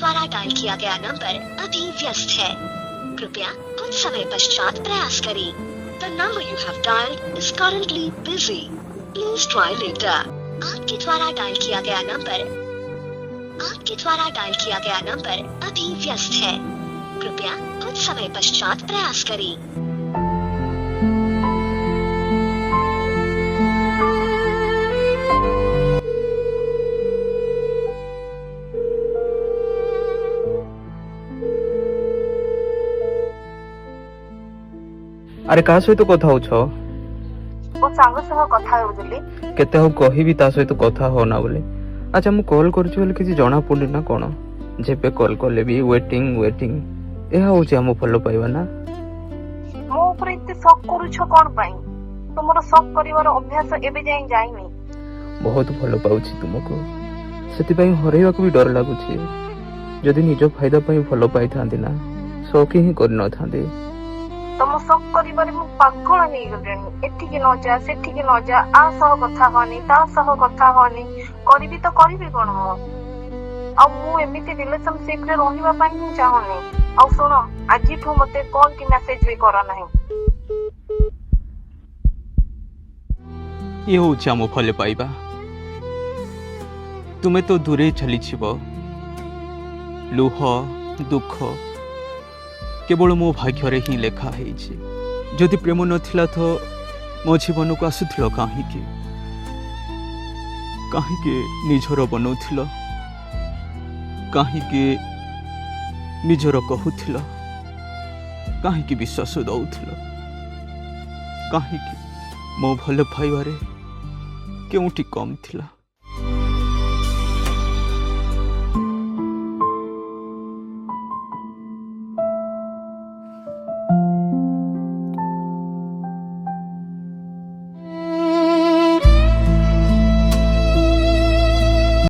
द्वारा डायल किया गया नंबर अभी व्यस्त है, कृपया कुछ समय पश्चात प्रयास करें। The number you have dialed is currently busy. Please try later. आपके द्वारा डायल किया गया नंबर अभी व्यस्त है, कृपया कुछ समय पश्चात प्रयास करें। अरे का सहित कथा होछ ओ सांग सह कथा होउजली केते हो कहिबी ता सहित कथा हो ना बोले। अच्छा मु कॉल करछु बोले किछि जणा पडि ना कोन जेपे कॉल करले भी वेटिंग एहा होछि हम फॉलो पाइबा ना। मो ऊपर इते शक करूछ कोन पई? तुमरो शक करिवार अभ्यास एबे जाई जाईनी। बहुत भलो पाउछि तुमको, सेति पई हरैवा को भी डर लागुछि। जदि निजो फायदा पई फॉलो पाई थांदी ना शौक ही कर न थांदी। तुम शक करिवार मु पागल हेई गलेनी। एठिके न जा सेठिके न जा, आ सह कथा होनी ता सह कथा होनी, करिबी तो करिबी कोन मो। आ मु एमिति रिलेशनशिप रे रहिबा पई ही चाहनी। आ सुनो आजि ठो मते कॉल की मैसेज भी करा नहीं। ये होछि हम फले पाइबा। तुमे तो दूरे चली छिबो, लुह दुख केवल मो भाग्य ही लेखा है। जदि प्रेम नथिला तो मो जीवन को आसुथिल कहीं निजर बनौथिल, कहीं निजर कहूथिल, कहीं विश्वास दौथिल, कहीं मो भल पाइबारे केउटी कम थिला।